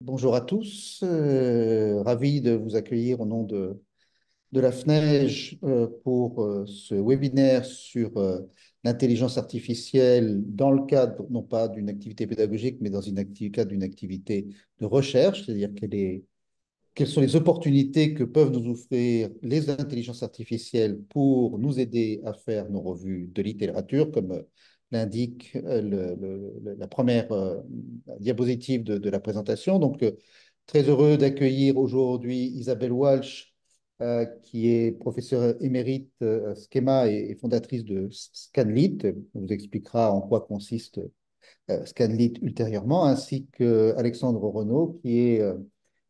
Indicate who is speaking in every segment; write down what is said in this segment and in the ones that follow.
Speaker 1: Bonjour à tous, ravi de vous accueillir au nom de la FNEJ pour ce webinaire sur l'intelligence artificielle dans le cadre non pas d'une activité pédagogique, mais dans cadre d'une activité de recherche, c'est-à-dire quelles sont les opportunités que peuvent nous offrir les intelligences artificielles pour nous aider à faire nos revues de littérature, comme l'indique la première diapositive de la présentation. Donc, très heureux d'accueillir aujourd'hui Isabelle Walsh, qui est professeure émérite Schema et fondatrice de Scanlit. On vous expliquera en quoi consiste Scanlit ultérieurement, ainsi qu'Alexandre Renaud, qui est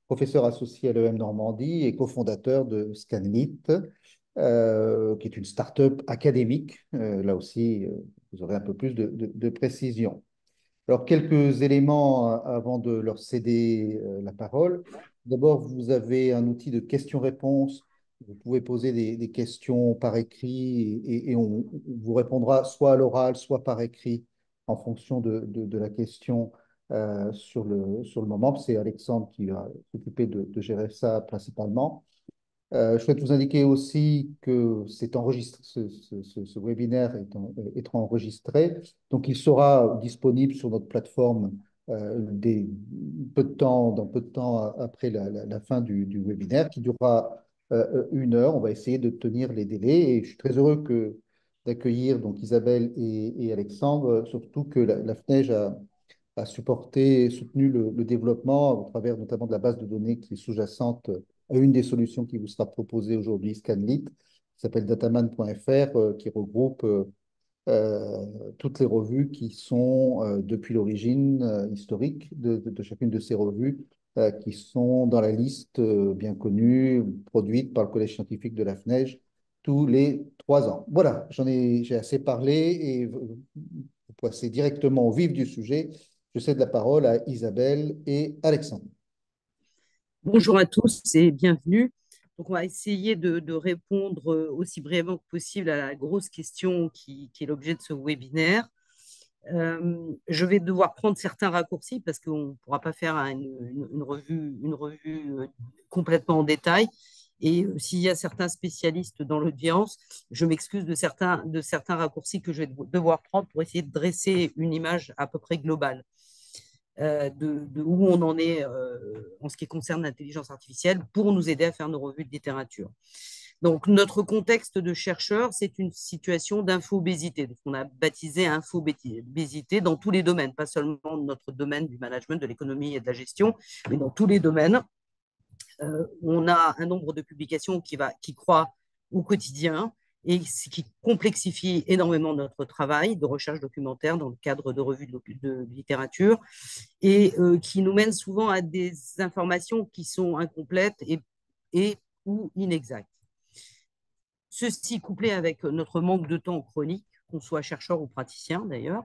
Speaker 1: professeur associé à l'EM Normandie et cofondateur de Scanlit, qui est une start-up académique. Là aussi, vous aurez un peu plus de précision. Alors, quelques éléments avant de leur céder la parole. D'abord, vous avez un outil de questions-réponses. Vous pouvez poser des questions par écrit et on vous répondra soit à l'oral, soit par écrit en fonction de la question sur le moment. C'est Alexandre qui va s'occuper de gérer ça principalement. Je souhaite vous indiquer aussi que c'est enregistré, ce webinaire est enregistré, donc il sera disponible sur notre plateforme dans peu de temps après la fin du webinaire, qui durera 1 heure. On va essayer de tenir les délais et je suis très heureux d'accueillir donc Isabelle et Alexandre, surtout que la FNEJ a supporté et soutenu le développement au travers notamment de la base de données qui est sous-jacente à une des solutions qui vous sera proposée aujourd'hui, Scanlit, qui s'appelle dataman.fr, qui regroupe toutes les revues qui sont, depuis l'origine historique de chacune de ces revues, qui sont dans la liste bien connue, produite par le Collège scientifique de la FNEJ tous les 3 ans. Voilà, j'ai assez parlé et vous passez directement au vif du sujet. Je cède la parole à Isabelle et Alexandre.
Speaker 2: Bonjour à tous et bienvenue. Donc, on va essayer de répondre aussi brièvement que possible à la grosse question qui est l'objet de ce webinaire. Je vais devoir prendre certains raccourcis parce qu'on ne pourra pas faire une revue complètement en détail. Et s'il y a certains spécialistes dans l'audience, je m'excuse de certains raccourcis que je vais devoir prendre pour essayer de dresser une image à peu près globale de où on en est en ce qui concerne l'intelligence artificielle pour nous aider à faire nos revues de littérature. Donc, notre contexte de chercheur, c'est une situation d'infobésité, qu'on a baptisé infobésité dans tous les domaines, pas seulement notre domaine du management, de l'économie et de la gestion, mais dans tous les domaines. On a un nombre de publications qui croît au quotidien et ce qui complexifie énormément notre travail de recherche documentaire dans le cadre de revues de littérature et qui nous mène souvent à des informations qui sont incomplètes et ou inexactes. Ceci, couplé avec notre manque de temps chronique, qu'on soit chercheur ou praticien d'ailleurs,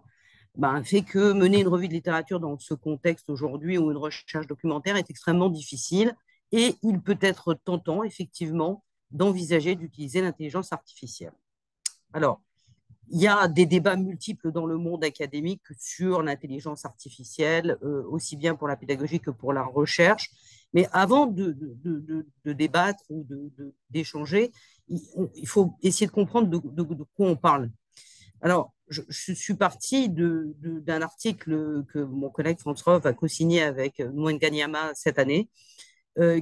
Speaker 2: fait que mener une revue de littérature dans ce contexte aujourd'hui ou une recherche documentaire est extrêmement difficile et il peut être tentant, effectivement, d'envisager d'utiliser l'intelligence artificielle. Alors, il y a des débats multiples dans le monde académique sur l'intelligence artificielle, aussi bien pour la pédagogie que pour la recherche. Mais avant de débattre ou d'échanger, il faut essayer de comprendre de quoi on parle. Alors, je suis partie d'un article que mon collègue François a co-signé avec Mwenganyama cette année,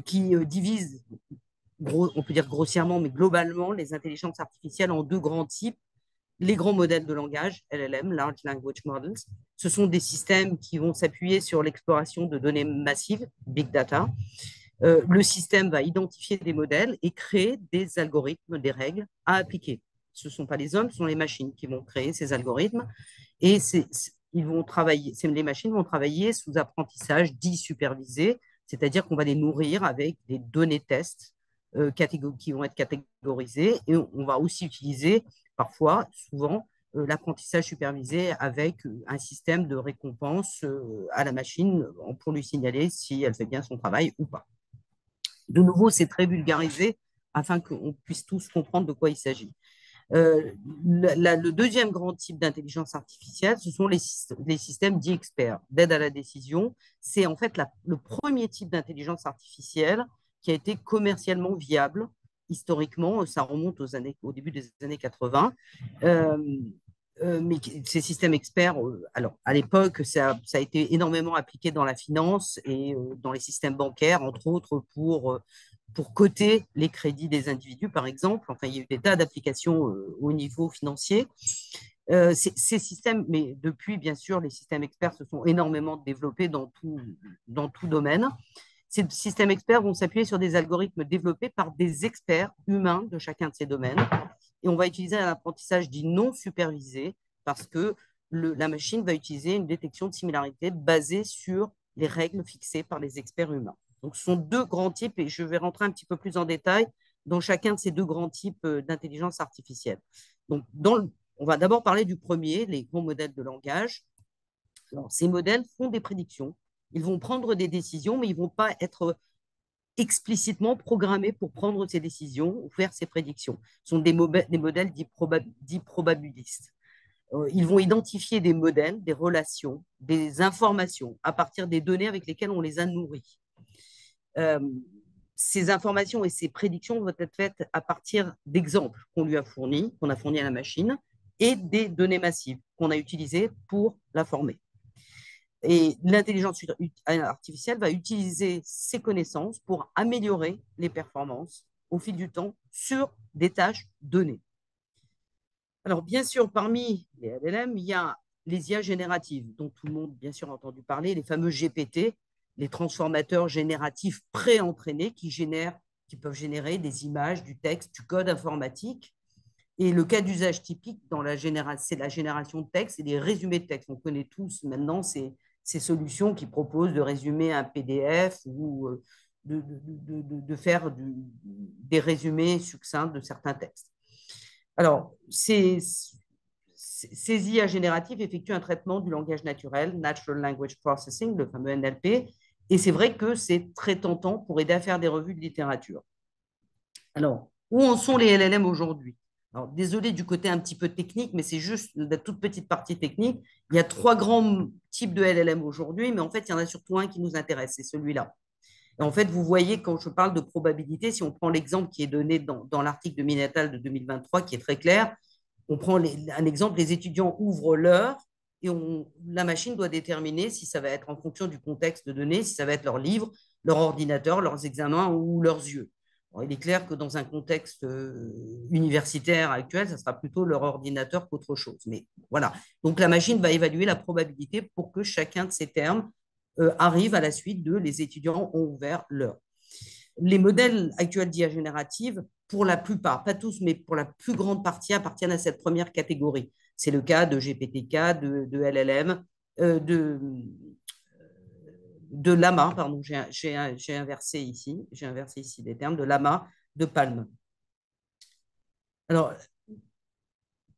Speaker 2: qui divise, on peut dire grossièrement, mais globalement, les intelligences artificielles en deux grands types. Les grands modèles de langage, LLM, Large Language Models, ce sont des systèmes qui vont s'appuyer sur l'exploration de données massives, Big Data. Le système va identifier des modèles et créer des algorithmes, des règles à appliquer. Ce ne sont pas les hommes, ce sont les machines qui vont créer ces algorithmes. Et les machines vont travailler sous apprentissage dit supervisé, c'est-à-dire qu'on va les nourrir avec des données tests qui vont être catégorisées. Et on va aussi utiliser parfois, souvent, l'apprentissage supervisé avec un système de récompense à la machine pour lui signaler si elle fait bien son travail ou pas. De nouveau, c'est très vulgarisé afin qu'on puisse tous comprendre de quoi il s'agit. Le deuxième grand type d'intelligence artificielle, ce sont les systèmes dits experts d'aide à la décision. C'est en fait le premier type d'intelligence artificielle qui a été commercialement viable historiquement. Ça remonte au début des années 80. Euh, mais ces systèmes experts, alors à l'époque, ça a été énormément appliqué dans la finance et dans les systèmes bancaires, entre autres pour coter les crédits des individus, par exemple. Enfin, il y a eu des tas d'applications au niveau financier. Ces systèmes, mais depuis, bien sûr, les systèmes experts se sont énormément développés dans tout domaine. Ces systèmes experts vont s'appuyer sur des algorithmes développés par des experts humains de chacun de ces domaines. Et on va utiliser un apprentissage dit non supervisé parce que la machine va utiliser une détection de similarité basée sur les règles fixées par les experts humains. Donc, ce sont deux grands types, et je vais rentrer un petit peu plus en détail dans chacun de ces deux grands types d'intelligence artificielle. Donc, on va d'abord parler du premier, les grands modèles de langage. Alors, ces modèles font des prédictions. Ils vont prendre des décisions, mais ils ne vont pas être explicitement programmés pour prendre ces décisions ou faire ces prédictions. Ce sont des modèles dits probabilistes. Ils vont identifier des modèles, des relations, des informations à partir des données avec lesquelles on les a nourris. Ces informations et ces prédictions vont être faites à partir d'exemples qu'on lui a fournis, qu'on a fournis à la machine, et des données massives qu'on a utilisées pour la former. Et l'intelligence artificielle va utiliser ces connaissances pour améliorer les performances au fil du temps sur des tâches données. Alors, bien sûr, parmi les LLM, il y a les IA génératives, dont tout le monde, bien sûr, a entendu parler, les fameux GPT, les transformateurs génératifs pré-entraînés qui peuvent générer des images, du texte, du code informatique. Et le cas d'usage typique c'est la génération de texte et des résumés de texte. On connaît tous maintenant ces solutions qui proposent de résumer un PDF ou de faire des résumés succincts de certains textes. Alors, ces IA génératives effectuent un traitement du langage naturel, Natural Language Processing, le fameux NLP, et c'est vrai que c'est très tentant pour aider à faire des revues de littérature. Alors, où en sont les LLM aujourd'hui? Alors, désolé du côté un petit peu technique, mais c'est juste la toute petite partie technique. Il y a 3 grands types de LLM aujourd'hui, mais en fait, il y en a surtout un qui nous intéresse, c'est celui-là. Et en fait, vous voyez, quand je parle de probabilité, si on prend l'exemple qui est donné dans l'article de Minatal de 2023, qui est très clair, on prend un exemple, les étudiants ouvrent l'heure et la machine doit déterminer si ça va être en fonction du contexte donné, si ça va être leur livre, leur ordinateur, leurs examens ou leurs yeux. Alors, il est clair que dans un contexte universitaire actuel, ça sera plutôt leur ordinateur qu'autre chose. Mais voilà. Donc, la machine va évaluer la probabilité pour que chacun de ces termes arrive à la suite de les étudiants ont ouvert l'heure. Les modèles actuels d'IA générative, pour la plupart, pas tous, mais pour la plus grande partie, appartiennent à cette première catégorie. C'est le cas de GPT-4, de LLM, de Llama, pardon, j'ai inversé ici des termes, de Llama, de Palm. Alors,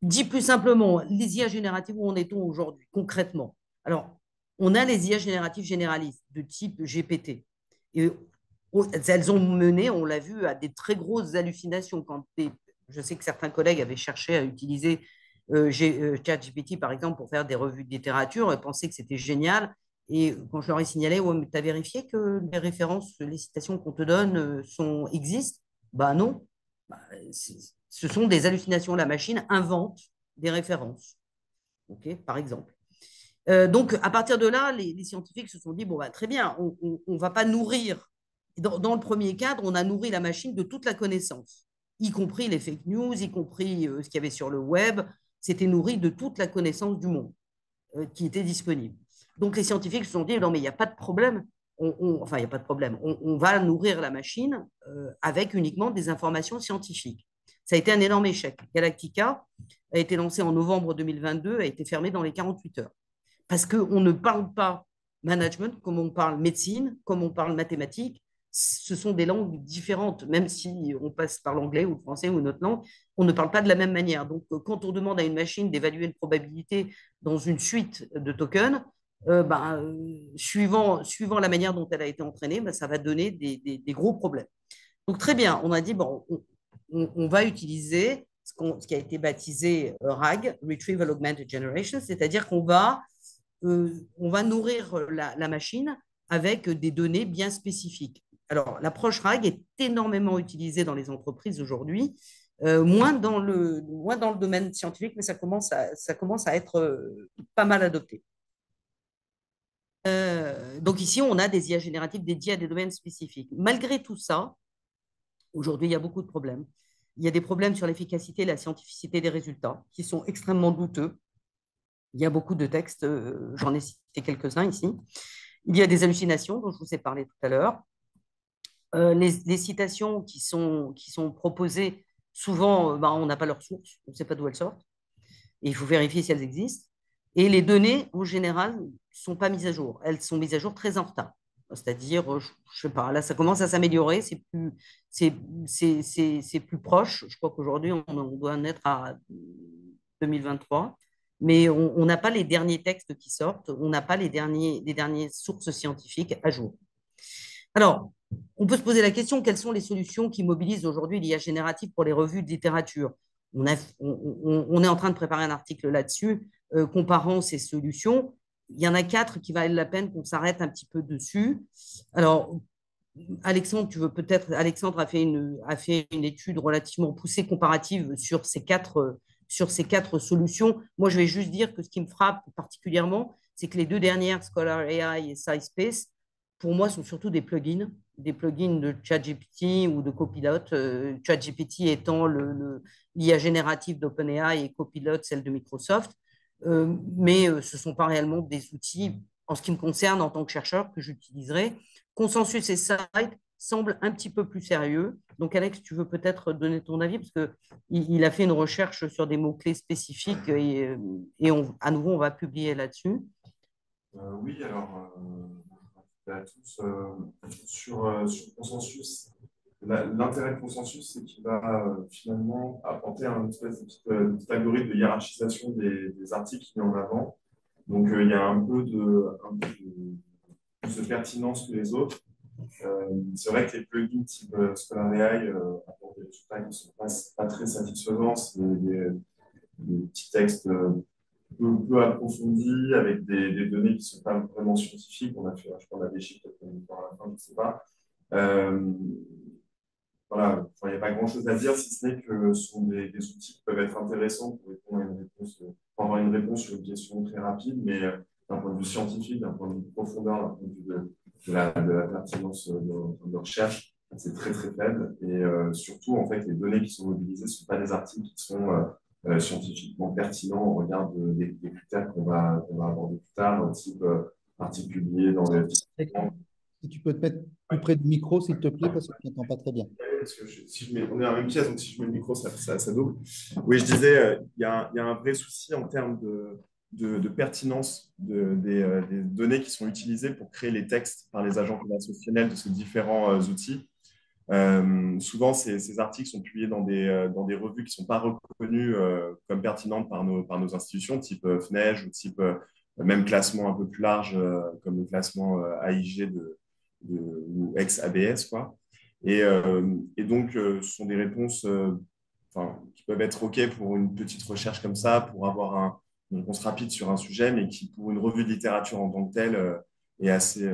Speaker 2: dit plus simplement, les IA génératives, où en est-on aujourd'hui, concrètement? Alors, on a les IA génératives généralistes de type GPT. Et elles ont mené, on l'a vu, à des très grosses hallucinations. Je sais que certains collègues avaient cherché à utiliser ChatGPT, par exemple, pour faire des revues de littérature et pensaient que c'était génial. Et quand je leur ai signalé, ouais, mais tu as vérifié que les références, les citations qu'on te donne existent? Ben non. Bah, ce sont des hallucinations. La machine invente des références, okay, par exemple. Donc, à partir de là, les scientifiques se sont dit, bon, bah, très bien, on ne va pas nourrir. Dans le premier cadre, on a nourri la machine de toute la connaissance, y compris les fake news, y compris ce qu'il y avait sur le web. C'était nourri de toute la connaissance du monde qui était disponible. Donc, les scientifiques se sont dit, non, mais il n'y a pas de problème. Enfin, il n'y a pas de problème. On va nourrir la machine avec uniquement des informations scientifiques. Ça a été un énorme échec. Galactica a été lancé en novembre 2022, a été fermé dans les 48 heures. Parce qu'on ne parle pas management comme on parle médecine, comme on parle mathématiques. Ce sont des langues différentes, même si on passe par l'anglais ou le français ou une autre langue, on ne parle pas de la même manière. Donc, quand on demande à une machine d'évaluer une probabilité dans une suite de tokens, suivant la manière dont elle a été entraînée, ça va donner des gros problèmes. Donc, très bien, on a dit, bon, on va utiliser ce ce qui a été baptisé RAG, Retrieval Augmented Generation, c'est-à-dire qu'on va nourrir la machine avec des données bien spécifiques. Alors, l'approche RAG est énormément utilisée dans les entreprises aujourd'hui, moins dans le domaine scientifique, mais ça commence à être pas mal adopté. Donc ici, on a des IA génératives dédiées à des domaines spécifiques. Malgré tout ça, aujourd'hui, il y a beaucoup de problèmes. Il y a des problèmes sur l'efficacité et la scientificité des résultats qui sont extrêmement douteux. Il y a beaucoup de textes, j'en ai cité quelques-uns ici. Il y a des hallucinations dont je vous ai parlé tout à l'heure. Les citations qui sont proposées, souvent, on n'a pas leur source, on ne sait pas d'où elles sortent. Et il faut vérifier si elles existent. Et les données, en général, ne sont pas mises à jour. Elles sont mises à jour très en retard. C'est-à-dire, je ne sais pas, là, ça commence à s'améliorer, c'est plus proche. Je crois qu'aujourd'hui, on doit en être à 2023. Mais on n'a pas les derniers textes qui sortent, on n'a pas les dernières sources scientifiques à jour. Alors, on peut se poser la question, quelles sont les solutions qui mobilisent aujourd'hui l'IA générative pour les revues de littérature? On est en train de préparer un article là-dessus, comparant ces solutions. Il y en a 4 qui valent la peine qu'on s'arrête un petit peu dessus. Alors, Alexandre a fait une étude relativement poussée comparative sur ces quatre solutions. Moi, je vais juste dire que ce qui me frappe particulièrement, c'est que les 2 dernières, Scholar AI et SciSpace, pour moi, sont surtout des plugins de ChatGPT ou de Copilot. ChatGPT étant l'IA générative d'OpenAI et Copilot, celle de Microsoft. Mais ce ne sont pas réellement des outils, en ce qui me concerne en tant que chercheur, que j'utiliserai. Consensus et Site semblent un petit peu plus sérieux. Donc, Alex, tu veux peut-être donner ton avis parce qu'il a fait une recherche sur des mots-clés spécifiques et à nouveau, on va publier là-dessus.
Speaker 3: Oui, alors, à tous, sur Consensus, l'intérêt de Consensus, c'est qu'il va finalement apporter un espèce de petit algorithme de hiérarchisation des articles qu'il met en avant. Donc, il y a un peu plus de pertinence que les autres. C'est vrai que les plugins type Scholar AI apportent des résultats qui ne sont pas très satisfaisants. C'est des petits textes peu approfondis avec des données qui ne sont pas vraiment scientifiques. Je crois qu'on a des chiffres peut-être à la fin, je ne sais pas. Voilà, il n'y a pas grand-chose à dire, si ce n'est que ce sont des outils qui peuvent être intéressants pour avoir une réponse sur une question très rapide, mais d'un point de vue scientifique, d'un point de vue profondeur, d'un point de vue de la pertinence de recherche, c'est très très faible. Et surtout, en fait, les données qui sont mobilisées ne sont pas des articles qui sont scientifiquement pertinents au regard des critères qu'on va aborder plus tard, type article publié dans le...
Speaker 1: Si tu peux te mettre plus près du micro, s'il te plaît, parce que je n'entends pas très bien.
Speaker 3: Parce que on est dans la même pièce, donc si je mets le micro, ça double. Oui, je disais, il y a un vrai souci en termes de pertinence des données qui sont utilisées pour créer les textes par les agents conversationnels de ces différents outils. Souvent, ces articles sont publiés dans des revues qui ne sont pas reconnues comme pertinentes par nos institutions, type FNEJ ou type même classement un peu plus large, comme le classement AIG ou ex-ABS, quoi. Et donc, ce sont des réponses qui peuvent être OK pour une petite recherche comme ça, pour avoir une réponse rapide sur un sujet, mais qui, pour une revue de littérature en tant que telle, est assez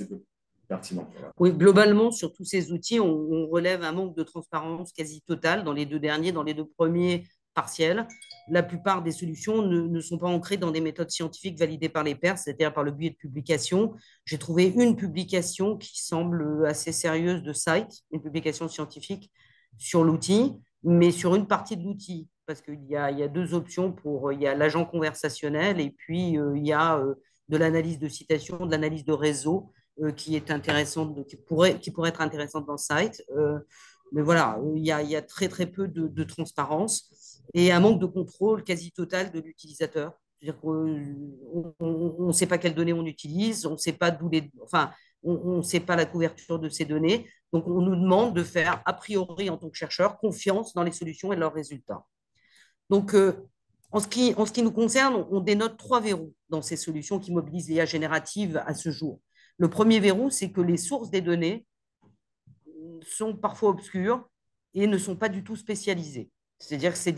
Speaker 3: peu pertinent. Voilà.
Speaker 2: Oui, globalement, sur tous ces outils, on relève un manque de transparence quasi totale dans les 2 derniers, dans les 2 premiers partiels. La plupart des solutions ne sont pas ancrées dans des méthodes scientifiques validées par les pairs, c'est-à-dire par le biais de publications. J'ai trouvé une publication qui semble assez sérieuse de Site, une publication scientifique sur l'outil, mais sur une partie de l'outil, parce qu'il y a 2 options il y a l'agent conversationnel et puis il y a de l'analyse de citation, de l'analyse de réseau qui est intéressante, qui pourrait être intéressante dans le site. Mais voilà, il y a très très peu de transparence et un manque de contrôle quasi total de l'utilisateur. C'est-à-dire qu'on ne sait pas quelles données on utilise, on ne sait pas on ne sait pas la couverture de ces données. Donc, on nous demande de faire, a priori, en tant que chercheur, confiance dans les solutions et leurs résultats. Donc, en ce qui nous concerne, on dénote 3 verrous dans ces solutions qui mobilisent l'IA générative à ce jour. Le premier verrou, c'est que les sources des données sont parfois obscures et ne sont pas du tout spécialisées. C'est-à-dire que c'est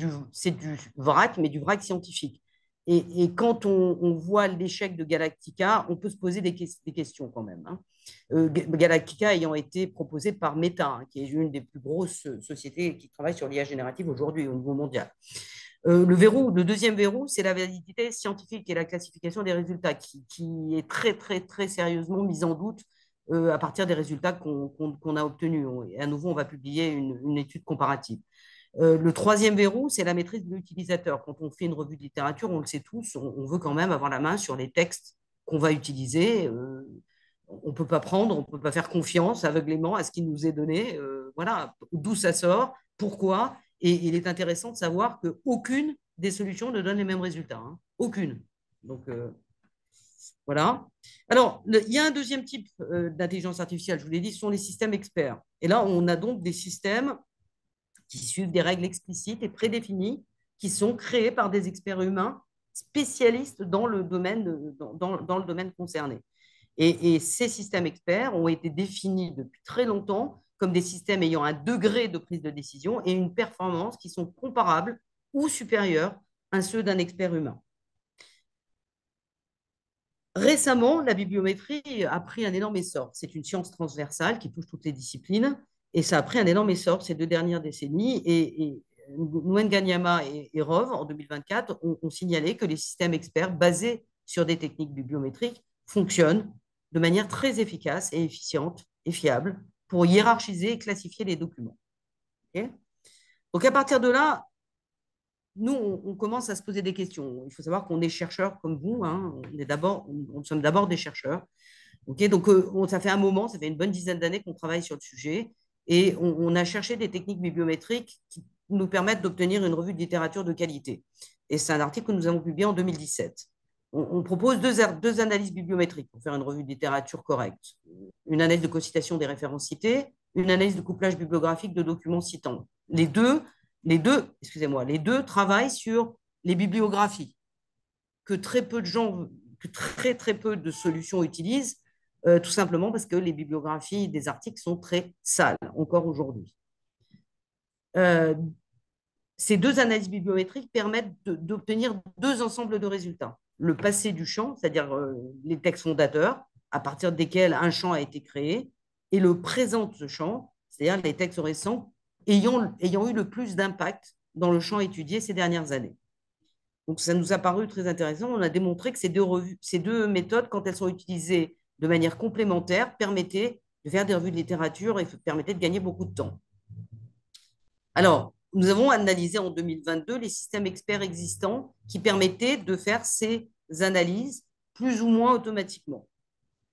Speaker 2: du vrac, mais du vrac scientifique. Et quand on voit l'échec de Galactica, on peut se poser des questions quand même, hein. Galactica ayant été proposé par Meta, hein, qui est une des plus grosses sociétés qui travaille sur l'IA générative aujourd'hui au niveau mondial. Le deuxième verrou, c'est la validité scientifique et la classification des résultats qui est très, très, très sérieusement mise en doute à partir des résultats qu'on a obtenus. Et à nouveau, on va publier une étude comparative. Le troisième verrou, c'est la maîtrise de l'utilisateur. Quand on fait une revue de littérature, on le sait tous, on veut quand même avoir la main sur les textes qu'on va utiliser. On ne peut pas prendre, on ne peut pas faire confiance aveuglément à ce qui nous est donné. Voilà, d'où ça sort, pourquoi. Et il est intéressant de savoir qu'aucune des solutions ne donne les mêmes résultats, hein. Aucune. Donc, voilà. Alors, il y a un deuxième type d'intelligence artificielle, je vous l'ai dit, ce sont les systèmes experts. Et là, on a donc des systèmes qui suivent des règles explicites et prédéfinies, qui sont créés par des experts humains spécialistes dans le domaine, dans le domaine concerné. Et ces systèmes experts ont été définis depuis très longtemps comme des systèmes ayant un degré de prise de décision et une performance qui sont comparables ou supérieurs à ceux d'un expert humain. Récemment, la bibliométrie a pris un énorme essor. C'est une science transversale qui touche toutes les disciplines et ça a pris un énorme essor ces 2 dernières décennies. Et Nguyen Nga Thiam et Rov, en 2024, ont signalé que les systèmes experts basés sur des techniques bibliométriques fonctionnent de manière très efficace et efficiente et fiable pour hiérarchiser et classifier les documents. Okay. Donc, à partir de là, nous, on commence à se poser des questions. Il faut savoir qu'on est chercheurs comme vous, hein. Nous sommes d'abord des chercheurs. Okay, donc, ça fait un moment, ça fait une bonne dizaine d'années qu'on travaille sur le sujet et on a cherché des techniques bibliométriques qui nous permettent d'obtenir une revue de littérature de qualité. Et c'est un article que nous avons publié en 2017. On propose deux analyses bibliométriques pour faire une revue de littérature correcte. Une analyse de concitation des références citées, une analyse de couplage bibliographique de documents citants. Les deux travaillent sur les bibliographies que très peu de gens, que très peu de solutions utilisent, tout simplement parce que les bibliographies des articles sont très sales encore aujourd'hui. Ces deux analyses bibliométriques permettent d'obtenir deux ensembles de résultats. Le passé du champ, c'est-à-dire les textes fondateurs, à partir desquels un champ a été créé, et le présent de ce champ, c'est-à-dire les textes récents ayant eu le plus d'impact dans le champ étudié ces dernières années. Donc, ça nous a paru très intéressant. On a démontré que ces deux méthodes, quand elles sont utilisées de manière complémentaire, permettaient de faire des revues de littérature et permettaient de gagner beaucoup de temps. Alors, nous avons analysé en 2022 les systèmes experts existants qui permettaient de faire ces analyses plus ou moins automatiquement.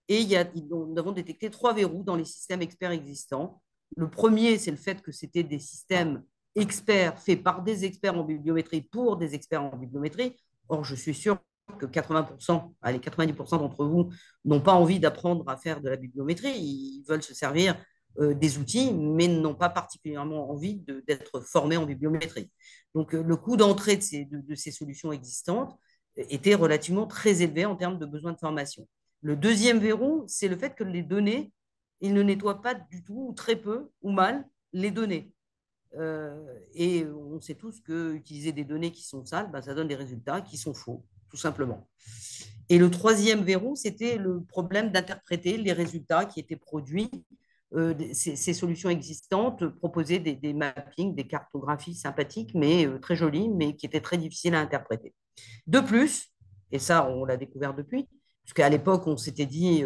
Speaker 2: Et nous avons détecté 3 verrous dans les systèmes experts existants. Le premier, c'est le fait que c'était des systèmes experts faits par des experts en bibliométrie pour des experts en bibliométrie. Or, je suis sûr que 90% d'entre vous n'ont pas envie d'apprendre à faire de la bibliométrie. Ils veulent se servir des outils, mais n'ont pas particulièrement envie d'être formés en bibliométrie. Donc, le coût d'entrée de ces solutions existantes était relativement très élevé en termes de besoins de formation. Le deuxième verrou, c'est le fait que les données, ils ne nettoient pas du tout, ou très peu, ou mal, les données. Et on sait tous qu'utiliser des données qui sont sales, ça donne des résultats qui sont faux, tout simplement. Et le troisième verrou, c'était le problème d'interpréter les résultats qui étaient produits. Ces solutions existantes proposaient des mappings, des cartographies sympathiques, mais très jolies, mais qui étaient très difficiles à interpréter. De plus, et ça, on l'a découvert depuis, parce qu'à l'époque, on s'était dit,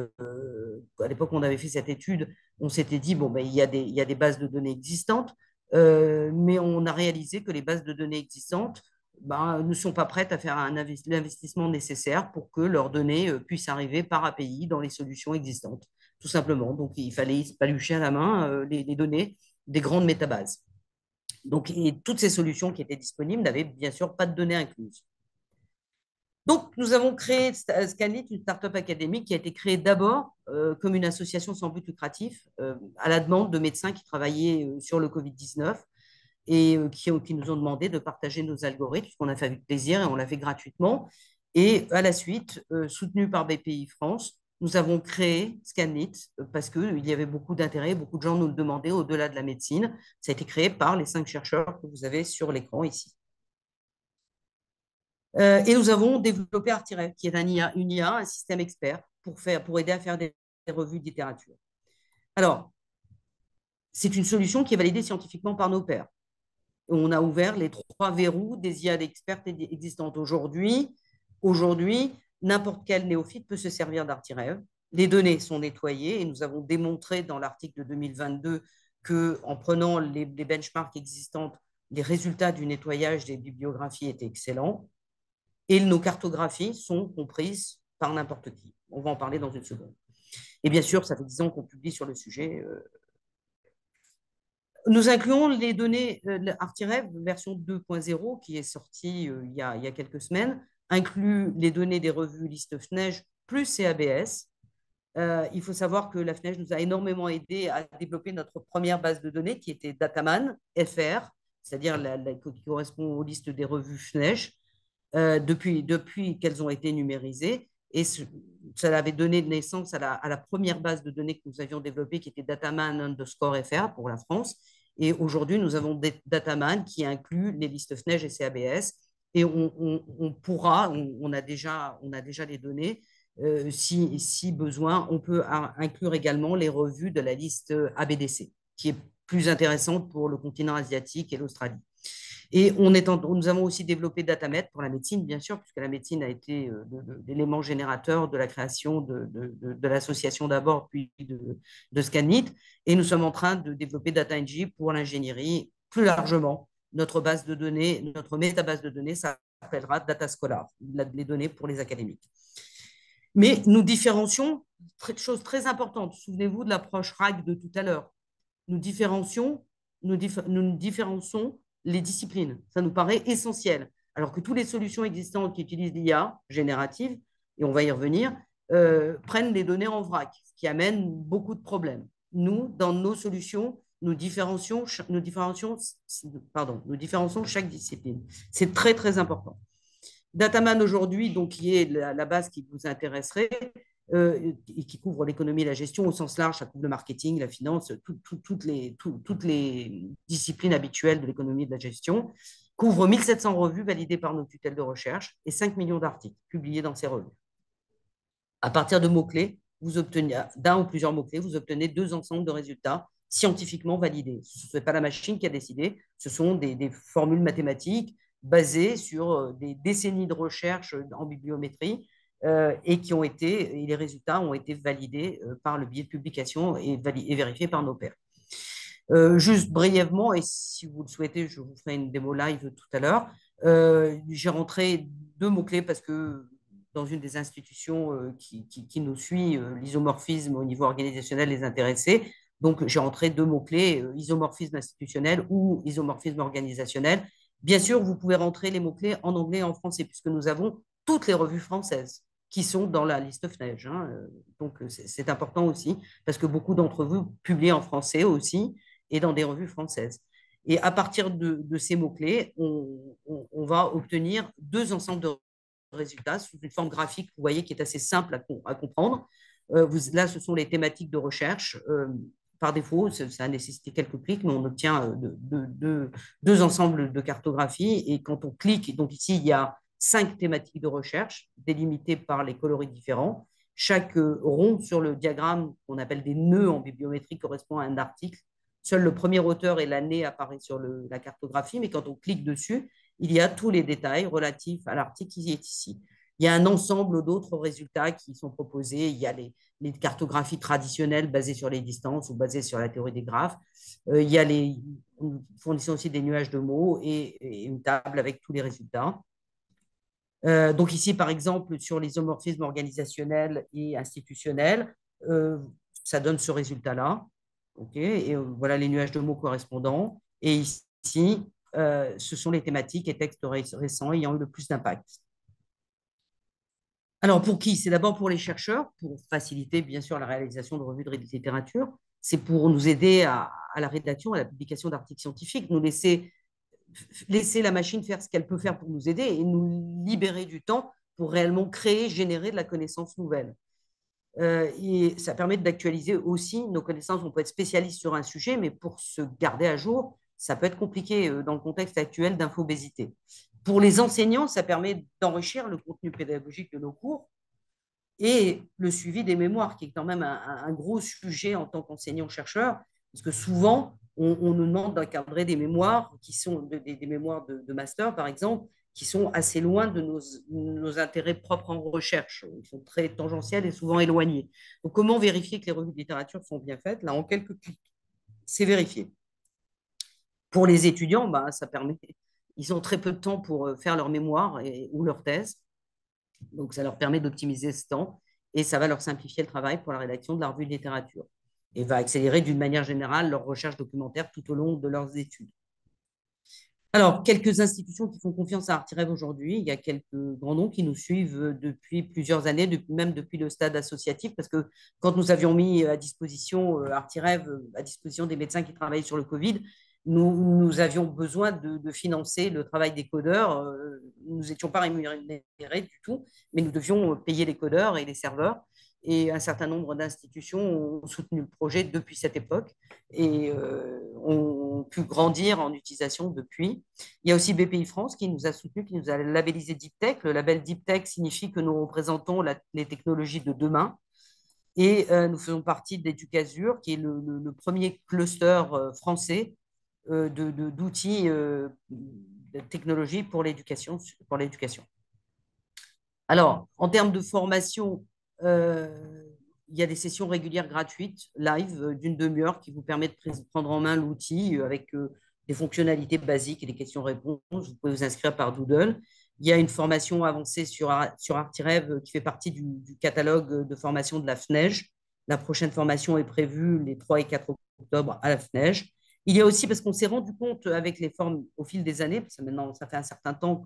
Speaker 2: à l'époque, on avait fait cette étude, on s'était dit, bon, il y a des bases de données existantes, mais on a réalisé que les bases de données existantes ne sont pas prêtes à faire l'investissement nécessaire pour que leurs données puissent arriver par API dans les solutions existantes, tout simplement. Donc, il fallait palucher à la main les données des grandes métabases. Donc, et toutes ces solutions qui étaient disponibles n'avaient bien sûr pas de données incluses. Donc, nous avons créé Scanlit, une start-up académique qui a été créée d'abord comme une association sans but lucratif à la demande de médecins qui travaillaient sur le Covid-19 et qui nous ont demandé de partager nos algorithmes, ce qu'on a fait avec plaisir et on l'a fait gratuitement. Et à la suite, soutenu par BPI France, nous avons créé Scanlit parce qu'il y avait beaucoup d'intérêt, beaucoup de gens nous le demandaient au-delà de la médecine. Ça a été créé par les 5 chercheurs que vous avez sur l'écran ici. Et nous avons développé Artirev, qui est une IA, un système expert pour aider à faire des revues de littérature. Alors, c'est une solution qui est validée scientifiquement par nos pairs. On a ouvert les 3 verrous des IA expertes existantes aujourd'hui. Aujourd'hui, n'importe quel néophyte peut se servir d'Artirev. Les données sont nettoyées et nous avons démontré dans l'article de 2022 qu'en prenant les benchmarks existantes, les résultats du nettoyage des bibliographies étaient excellents et nos cartographies sont comprises par n'importe qui. On va en parler dans une seconde. Et bien sûr, ça fait 10 ans qu'on publie sur le sujet. Nous incluons les données Artirev version 2.0 qui est sortie il y a quelques semaines, inclut les données des revues Liste FNEJ plus CABS. Il faut savoir que la FNEJ nous a énormément aidé à développer notre première base de données qui était Dataman FR, c'est-à-dire qui correspond aux listes des revues FNEJ depuis qu'elles ont été numérisées. Et ça avait donné naissance à la première base de données que nous avions développée qui était Dataman_FR pour la France. Et aujourd'hui, nous avons Dataman qui inclut les listes FNEJ et CABS. Et on a déjà les données. Si besoin, on peut inclure également les revues de la liste ABDC, qui est plus intéressante pour le continent asiatique et l'Australie. Et nous avons aussi développé Datamed pour la médecine, bien sûr, puisque la médecine a été l'élément générateur de la création de l'association d'abord, puis de Scanlit. Et nous sommes en train de développer DataNG pour l'ingénierie. Plus largement, notre base de données, notre métabase de données s'appellera Datascholar, les données pour les académiques. Mais nous différencions, chose très importante, souvenez-vous de l'approche RAG de tout à l'heure, nous différencions les disciplines. Ça nous paraît essentiel. Alors que toutes les solutions existantes qui utilisent l'IA générative, et on va y revenir, prennent les données en vrac, ce qui amène beaucoup de problèmes. Nous, dans nos solutions, nous différencions chaque discipline. C'est très, très important. Dataman aujourd'hui, donc, qui est la base qui vous intéresserait, et qui couvre l'économie et la gestion au sens large, ça couvre le marketing, la finance, toutes les disciplines habituelles de l'économie et de la gestion, couvre 1700 revues validées par nos tutelles de recherche et 5 millions d'articles publiés dans ces revues. À partir de mots-clés, vous obtenez, d'un ou plusieurs mots-clés, vous obtenez 2 ensembles de résultats scientifiquement validés. Ce n'est pas la machine qui a décidé, ce sont des formules mathématiques basées sur des décennies de recherche en bibliométrie et les résultats ont été validés par le biais de publication et vérifiés par nos pairs. Juste brièvement, et si vous le souhaitez, je vous ferai une démo live tout à l'heure. J'ai rentré 2 mots-clés parce que dans une des institutions qui nous suit, l'isomorphisme au niveau organisationnel les intéressés. Donc, j'ai rentré 2 mots-clés, isomorphisme institutionnel ou isomorphisme organisationnel. Bien sûr, vous pouvez rentrer les mots-clés en anglais et en français, puisque nous avons toutes les revues françaises qui sont dans la liste FNEJ. Donc, c'est important aussi, parce que beaucoup d'entre vous publient en français aussi et dans des revues françaises. Et à partir de ces mots-clés, on va obtenir 2 ensembles de résultats sous une forme graphique, vous voyez, qui est assez simple à comprendre. Là, ce sont les thématiques de recherche. Par défaut, ça a nécessité quelques clics, mais on obtient 2 ensembles de cartographie. Et quand on clique, donc ici, il y a 5 thématiques de recherche délimitées par les coloris différents. Chaque rond sur le diagramme, qu'on appelle des nœuds en bibliométrie, correspond à un article. Seul le premier auteur et l'année apparaît sur la cartographie, mais quand on clique dessus, il y a tous les détails relatifs à l'article qui est ici. Il y a un ensemble d'autres résultats qui sont proposés. Il y a les cartographies traditionnelles basées sur les distances ou basées sur la théorie des graphes. Il y a nous fournissons aussi des nuages de mots et une table avec tous les résultats. Donc ici, par exemple, sur les isomorphismes organisationnels et institutionnels, ça donne ce résultat-là. Okay, et voilà les nuages de mots correspondants. Et ici, ce sont les thématiques et textes récents ayant eu le plus d'impact. Alors, pour qui? C'est d'abord pour les chercheurs, pour faciliter, bien sûr, la réalisation de revues de littérature. C'est pour nous aider à la rédaction, à la publication d'articles scientifiques, nous laisser la machine faire ce qu'elle peut faire pour nous aider et nous libérer du temps pour réellement créer, générer de la connaissance nouvelle. Et ça permet d'actualiser aussi nos connaissances. On peut être spécialiste sur un sujet, mais pour se garder à jour, ça peut être compliqué dans le contexte actuel d'infobésité. Pour les enseignants, ça permet d'enrichir le contenu pédagogique de nos cours et le suivi des mémoires, qui est quand même un gros sujet en tant qu'enseignant-chercheur, parce que souvent, on nous demande d'encadrer des mémoires qui sont des mémoires de master, par exemple, qui sont assez loin de nos intérêts propres en recherche. Ils sont très tangentiels et souvent éloignés. Donc, comment vérifier que les revues de littérature sont bien faites? Là, en quelques clics, c'est vérifié. Pour les étudiants, bah, ça permet, ils ont très peu de temps pour faire leur mémoire ou leur thèse. Donc, ça leur permet d'optimiser ce temps et ça va leur simplifier le travail pour la rédaction de la revue de littérature et va accélérer d'une manière générale leur recherche documentaire tout au long de leurs études. Alors, quelques institutions qui font confiance à Artireb aujourd'hui. Il y a quelques grands noms qui nous suivent depuis plusieurs années, même depuis le stade associatif, parce que quand nous avions mis à disposition Artireb, à disposition des médecins qui travaillent sur le Covid, nous avions besoin de financer le travail des codeurs. Nous n'étions pas rémunérés du tout, mais nous devions payer les codeurs et les serveurs. Et un certain nombre d'institutions ont soutenu le projet depuis cette époque et ont pu grandir en utilisation depuis. Il y a aussi BPI France qui nous a soutenu, qui nous a labellisé Deep Tech. Le label Deep Tech signifie que nous représentons les technologies de demain. Et nous faisons partie d'Educasur, qui est le premier cluster français d'outils de technologie pour l'éducation. Alors, en termes de formation, il y a des sessions régulières gratuites, live, d'une demi-heure, qui vous permettent de prendre en main l'outil avec des fonctionnalités basiques et des questions-réponses. Vous pouvez vous inscrire par Doodle. Il y a une formation avancée sur Artireb qui fait partie du catalogue de formation de la FNEJ. La prochaine formation est prévue les 3 et 4 octobre à la FNEJ. Il y a aussi, parce qu'on s'est rendu compte avec les formes au fil des années, parce que maintenant, ça fait un certain temps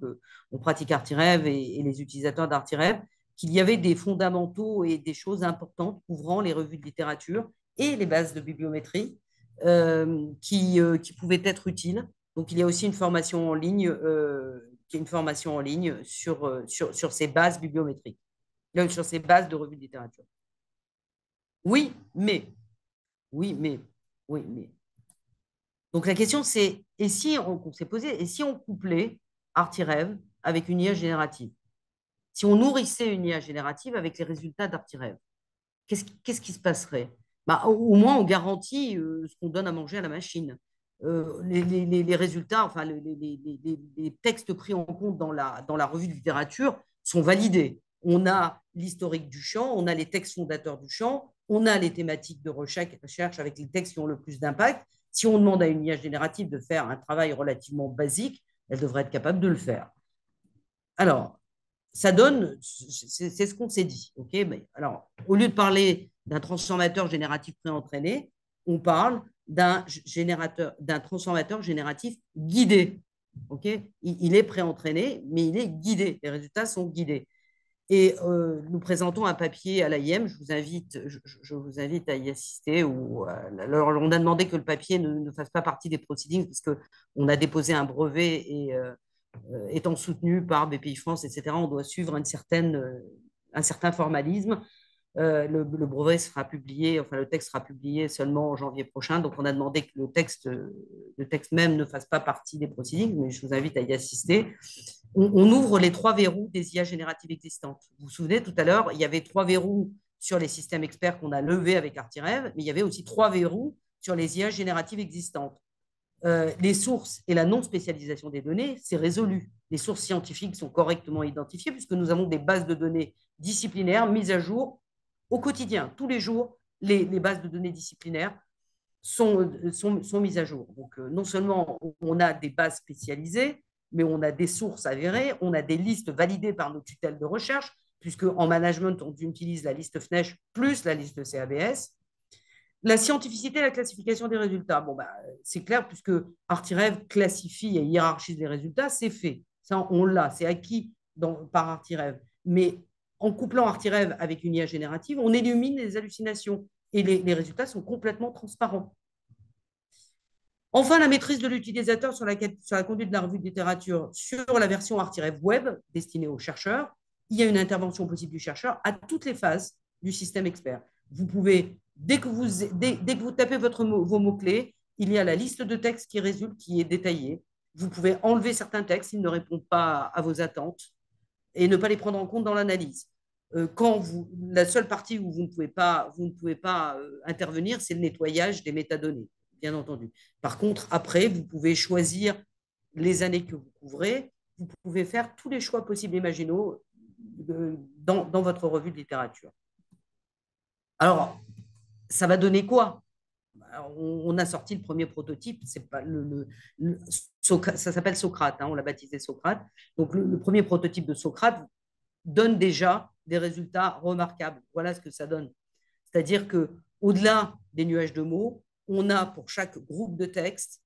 Speaker 2: qu'on pratique Artireb et les utilisateurs d'Artireb, qu'il y avait des fondamentaux et des choses importantes couvrant les revues de littérature et les bases de bibliométrie qui pouvaient être utiles. Donc, il y a aussi une formation en ligne, qui est une formation en ligne sur ces bases bibliométriques, sur ces bases de revues de littérature. Oui, mais. Oui, mais. Oui, mais. Donc, la question, c'est, et si on s'est posé, et si on couplait Artireb avec une IA générative? Si on nourrissait une IA générative avec les résultats d'Artireb, qu'est-ce qui se passerait? Bah, au moins, on garantit ce qu'on donne à manger à la machine. Les résultats, enfin, les textes pris en compte dans la revue de littérature sont validés. On a l'historique du champ, on a les textes fondateurs du champ, on a les thématiques de recherche avec les textes qui ont le plus d'impact. Si on demande à une IA générative de faire un travail relativement basique, elle devrait être capable de le faire. Alors, ça donne, c'est ce qu'on s'est dit. Okay, mais alors, au lieu de parler d'un transformateur génératif préentraîné, on parle d'un transformateur génératif guidé. Okay, il est préentraîné, mais il est guidé. Les résultats sont guidés. Et nous présentons un papier à l'AIM. Je vous invite à y assister. Alors, on a demandé que le papier ne fasse pas partie des proceedings parce qu'on a déposé un brevet et étant soutenu par BPI France, etc., on doit suivre un certain formalisme. Le brevet sera publié, enfin le texte sera publié seulement en janvier prochain. Donc, on a demandé que le texte même ne fasse pas partie des proceedings, mais je vous invite à y assister. On ouvre les 3 verrous des IA génératives existantes. Vous vous souvenez, tout à l'heure, il y avait 3 verrous sur les systèmes experts qu'on a levés avec Artireb, mais il y avait aussi 3 verrous sur les IA génératives existantes. Les sources et la non-spécialisation des données, c'est résolu. Les sources scientifiques sont correctement identifiées puisque nous avons des bases de données disciplinaires mises à jour au quotidien. Tous les jours, les bases de données disciplinaires sont mises à jour. Donc, non seulement on a des bases spécialisées, mais on a des sources avérées, on a des listes validées par nos tutelles de recherche, puisque en management, on utilise la liste FNEJ plus la liste CABS. La scientificité et la classification des résultats. Bon, bah, c'est clair, puisque Artireb classifie et hiérarchise les résultats, c'est fait. Ça, on l'a, c'est acquis par Artireb. Mais en couplant Artireb avec une IA générative, on élimine les hallucinations et les résultats sont complètement transparents. Enfin, la maîtrise de l'utilisateur sur la conduite de la revue de littérature sur la version Artireb web destinée aux chercheurs. Il y a une intervention possible du chercheur à toutes les phases du système expert. Vous pouvez, dès que vous tapez vos mots-clés, il y a la liste de textes qui résulte, qui est détaillée. Vous pouvez enlever certains textes, ils ne répondent pas à vos attentes et ne pas les prendre en compte dans l'analyse. La seule partie où vous ne pouvez pas intervenir, c'est le nettoyage des métadonnées, bien entendu. Par contre, après, vous pouvez choisir les années que vous couvrez. Vous pouvez faire tous les choix possibles et imaginaux dans votre revue de littérature. Alors, ça va donner quoi? Alors, on a sorti le premier prototype, c'est pas ça s'appelle Socrate, hein, on l'a baptisé Socrate. Donc, le premier prototype de Socrate donne déjà des résultats remarquables. Voilà ce que ça donne. C'est-à-dire qu'au-delà des nuages de mots, on a pour chaque groupe de texte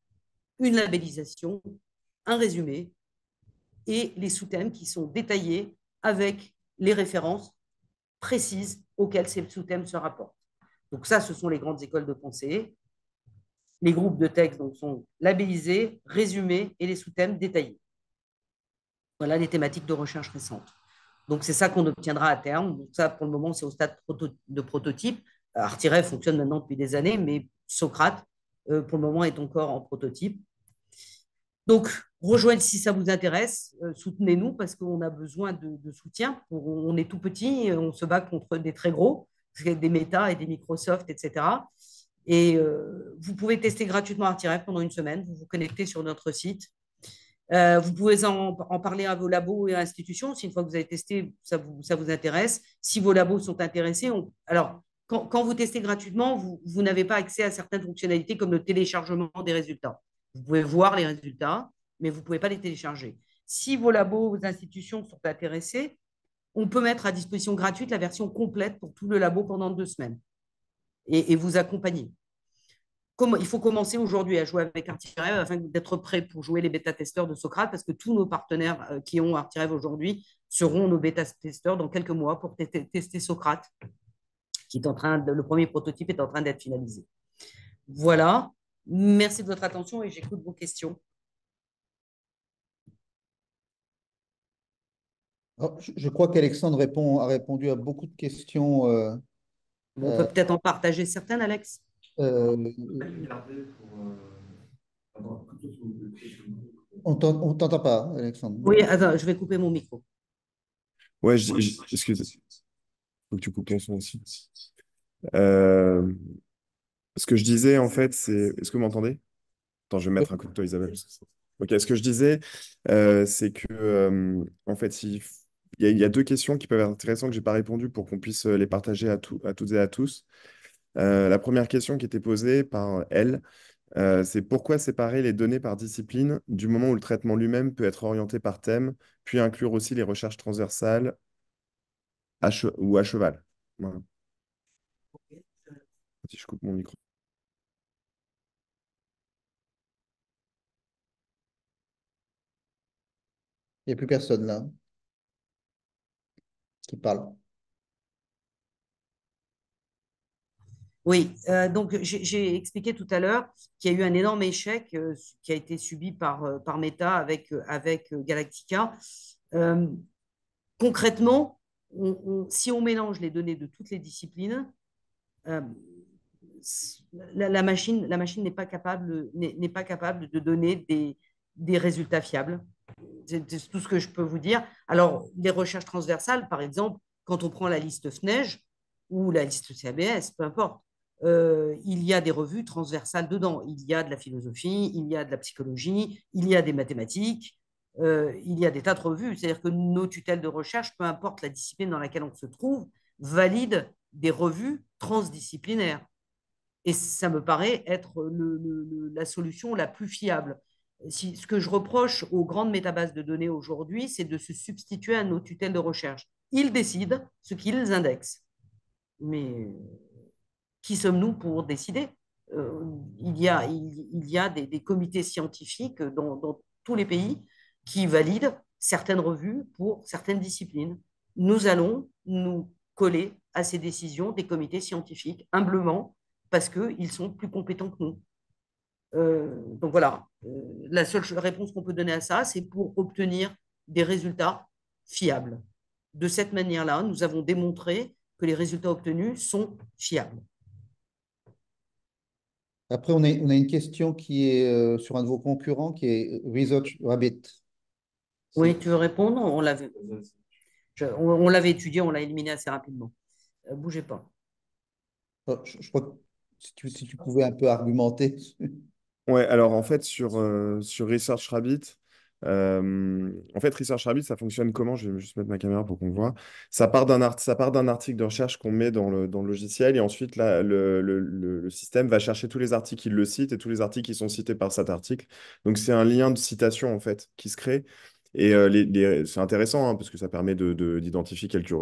Speaker 2: une labellisation, un résumé et les sous-thèmes qui sont détaillés avec les références précises auxquelles ces sous-thèmes se rapportent. Donc ça, ce sont les grandes écoles de pensée. Les groupes de textes donc, sont labellisés, résumés et les sous-thèmes détaillés. Voilà les thématiques de recherche récentes. Donc, c'est ça qu'on obtiendra à terme. Donc, ça, pour le moment, c'est au stade de prototype. Artirev fonctionne maintenant depuis des années, mais Socrate, pour le moment, est encore en prototype. Donc, rejoignez si ça vous intéresse. Soutenez-nous parce qu'on a besoin de soutien. On est tout petit, on se bat contre des très gros, des Meta et des Microsoft, etc. Et vous pouvez tester gratuitement Artirev pendant une semaine. Vous vous connectez sur notre site. Vous pouvez en parler à vos labos et à institutions. Si une fois que vous avez testé, ça vous intéresse. Si vos labos sont intéressés, alors, quand vous testez gratuitement, vous n'avez pas accès à certaines fonctionnalités comme le téléchargement des résultats. Vous pouvez voir les résultats, mais vous ne pouvez pas les télécharger. Si vos labos, vos institutions sont intéressés, on peut mettre à disposition gratuite la version complète pour tout le labo pendant 2 semaines et vous accompagner. Il faut commencer aujourd'hui à jouer avec Artirev afin d'être prêt pour jouer les bêta-testeurs de Socrate parce que tous nos partenaires qui ont Artirev aujourd'hui seront nos bêta-testeurs dans quelques mois pour tester Socrate, qui est le premier prototype est en train d'être finalisé. Voilà. Merci de votre attention et j'écoute vos questions.
Speaker 1: Alors, je crois qu'Alexandre a répondu à beaucoup de questions.
Speaker 2: On peut peut-être en partager certaines, Alex.
Speaker 1: On t'entend pas, Alexandre.
Speaker 2: Oui, attends, je vais couper mon micro.
Speaker 3: Ouais, excuse. Faut que tu coupes ton son aussi. Ce que je disais, en fait, c'est... Est-ce que vous m'entendez? Attends, je vais mettre un coup de toi, Isabelle. Ok, ce que je disais, c'est que, en fait, il y a 2 questions qui peuvent être intéressantes que je n'ai pas répondu pour qu'on puisse les partager à toutes et à tous. La première question qui était posée par elle, c'est pourquoi séparer les données par discipline du moment où le traitement lui-même peut être orienté par thème, puis inclure aussi les recherches transversales ou à cheval. Voilà. Si je coupe mon micro.
Speaker 1: Il n'y a plus personne là qui parle.
Speaker 2: Oui, donc j'ai expliqué tout à l'heure qu'il y a eu un énorme échec qui a été subi par Meta avec Galactica. Concrètement, si on mélange les données de toutes les disciplines, la machine n'est pas capable de donner des résultats fiables. C'est tout ce que je peux vous dire. Alors, les recherches transversales, par exemple, quand on prend la liste FNEJ ou la liste CABS, peu importe, il y a des revues transversales dedans. Il y a de la philosophie, il y a de la psychologie, il y a des mathématiques, il y a des tas de revues. C'est-à-dire que nos tutelles de recherche, peu importe la discipline dans laquelle on se trouve, valident des revues transdisciplinaires. Et ça me paraît être la solution la plus fiable. Ce que je reproche aux grandes métabases de données aujourd'hui, c'est de se substituer à nos tutelles de recherche. Ils décident ce qu'ils indexent. Mais qui sommes-nous pour décider? Il y a des comités scientifiques dans tous les pays qui valident certaines revues pour certaines disciplines. Nous allons nous coller à ces décisions des comités scientifiques, humblement, parce qu'ils sont plus compétents que nous. Donc voilà, la seule réponse qu'on peut donner à ça, c'est pour obtenir des résultats fiables. De cette manière-là, nous avons démontré que les résultats obtenus sont fiables.
Speaker 1: Après, on a une question qui est sur un de vos concurrents, qui est Research Rabbit.
Speaker 2: Oui, tu veux répondre? On l'avait étudié, on l'a éliminé assez rapidement. Bougez pas.
Speaker 1: Je crois que si tu pouvais un peu argumenter.
Speaker 3: Ouais, alors en fait, sur Research Rabbit, en fait, Research Rabbit, ça fonctionne comment? Je vais juste mettre ma caméra pour qu'on voit. Ça part d'un article de recherche qu'on met dans le logiciel et ensuite, là, le système va chercher tous les articles qui le citent et tous les articles qui sont cités par cet article. Donc, c'est un lien de citation, en fait, qui se crée. Et c'est intéressant hein, parce que ça permet d'identifier quelques